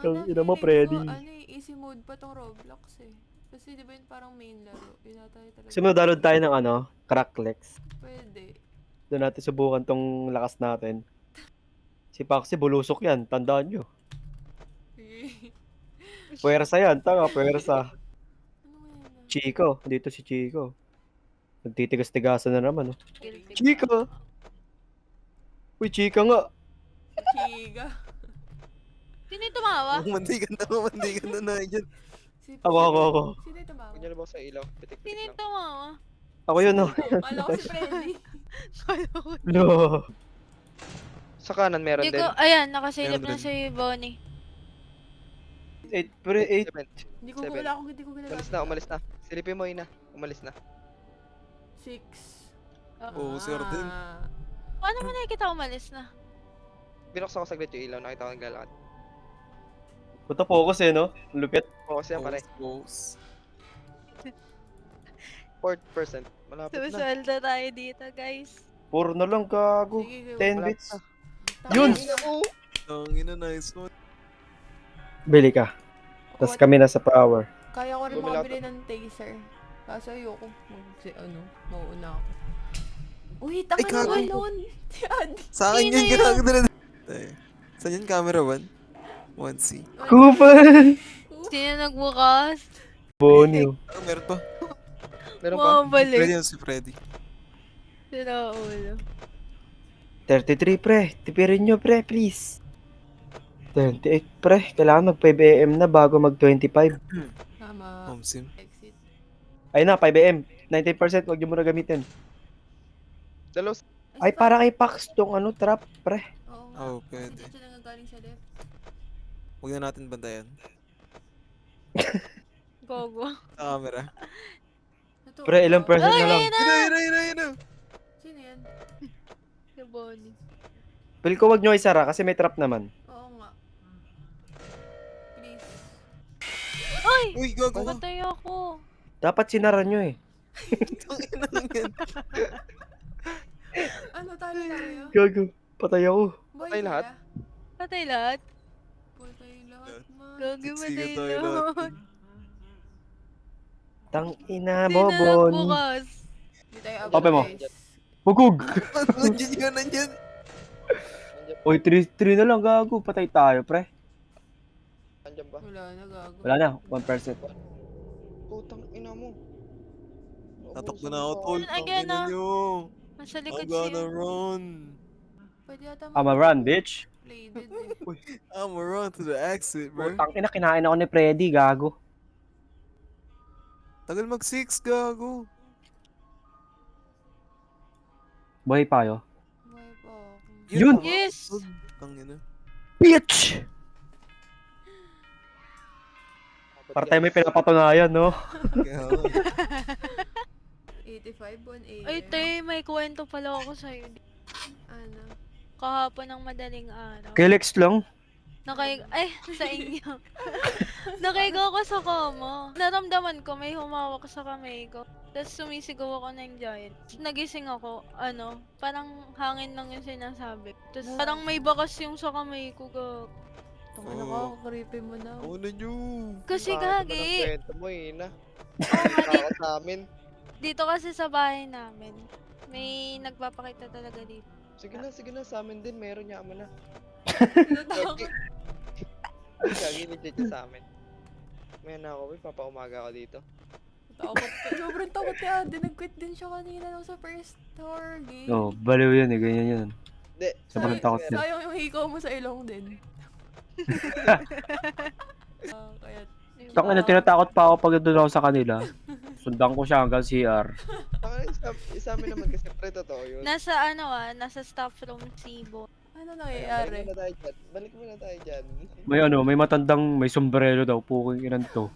Ang ina mo, Freddy. Easy mode pa tong Roblox eh. Kasi di ba yun parang main laro? Yun na tayo talaga. Gusto mo download tayo ng Cracklex. Pwede. Doon natin subukan tong lakas natin. Si Paxi, bulusok yan. Tandaan nyo. Puwersa yan. Tanga, puwersa. Ano nga yun ah? Chico. Dito si Chico. Nagtitigas-tigasan na naman. Guilty Chico! Uy, Chica nga. Chiga. Sino yung tumawa? Mandigan na na dyan. Ako. Sino yung tumawa? Kunya na ba sa ilaw? Sino Pitik-pitik yung lang. tumawa? Ako yun, no? Kala ko si Freddy. No. Sa kanan meron Hindi din. ko, ayan, nakasilip Meron na si Bonnie. 8, pre, 8. Seven. Hindi ko Seven. wala akong hindi ko ginagamit. Umalis na. Silipin mo ina. Umalis na. 6. Oo, sir din. Paano mo nakikita umalis na? Binuksan ko saglit yung ilaw. Nakita ko naglalakad. Puta focus eh, no? Ang lupit. Focus yan pare. 4%. Malapit na. Susalda tayo dito, guys. 4 na lang, gago. Sige, 10 Malapit bits. na. Yun! Tangina, nice one. Bili ka. Tapos kami nasa power. Kaya ko rin Bumili ako. makabili ng taser. Kaso ayoko. Mauuna ako. Uy, tanga Ay, gago. naman nun. Si Adi. Sa akin Sino yun, yun? ginagawa na. Saan yun camera 1? 1C. Kupal! Sino nagbukas? Bonnie. Meron pa. Meron pa. Mabalik. Pwede yun si Freddy. Sino ulo? 33, pre. Tipirin nyo, pre, please. 28, pre. Kailangan mag-5am na bago mag-25. Tama. Home sim. Exit. Ayun na, 5am. 19%, wag nyo muna gamitin. Dalos. Ay, para kay Pax tong trap, pre. Oo nga. Oh, pwede. Kasi siya nangagaling sa left. Huwag na natin bantayan. Gogo. Sa camera. Ito, Pre, ilang percent na lang. Yun. Sino yan? Si Bonnie. Feel ko wag nyo isara kasi may trap naman. Oo nga. Please. Ay! Uy, gago ka. Patay ako. Dapat sinara nyo eh. Tangina lang yan. Ano tayo? Gago. Patay ako. Boy, Patay lahat? sila? Patay lahat. Patay lahat, man. Gogi Siksikan patay tayo lahat. Tang ina, Sino Bobon. nagbukas? Hindi tayo Open mo. guys. Hugog. Nandiyan. Oy, 3 na lang, gago. Patay tayo, pre. Nandiyan ba? Wala na, gago. Wala na, 1%. Putang ina mo. Tatakbo na ako, tol. Again, Tangina ah. nyo. Nasa likod I'm gonna siya. run. Pwede yata I'ma run, bitch. Bladed eh. I'm gonna run to the exit, bro. Putang ina, kinain ako ni Freddy, gago. Tagal mag-6, gago. Buhay pa yo. Buhay pa ako. Yun! Yes! Tangina. Bitch! Para tayo may pinapatunayan, no? Kaya, 85 on AM. Ay, tay, may kwento pala ako sa'yo. Ano? Kahapon ng madaling araw. Kelex lang. Ay, sa inyo. Nakaiga ako sa kama. Naramdaman ko may humawak sa kamay ko. Tapos sumisigaw ako ng giant. Nagising ako, parang hangin lang yung sinasabi. Tapos parang may bakas yung sa kamay ko. Ano Oo. ka, creepy mo na. ano nyo? Kasi Bakit naman ang gagi. kwento mo ina? Oo nga, Nakaka sa amin. dito kasi sa bahay namin. May nagpapakita talaga dito. Sige na, sa amin din. Meron niya mo na. Natakot. Gagi, legit siya sa amin. May na ako, papaumaga ako dito. Takot. Sobrang takot ni Adi. Nag-quit din siya kanina nung sa first horror game. No, baliw yun eh, ganyan yun. Hindi. Sobrang takot din. Sayang yung hikaw mo sa ilong din. Kaya... Tang ina, tinatakot pa ako pag doon ako sa kanila. Sundan ko siya hanggang CR. Isa amin naman kasi pre, totoo yun. Nasa staff room si Bo. Ano Balik nangyayari? muna tayo dyan. Balik muna tayo dyan. May may matandang, may sombrero daw, puking inan to.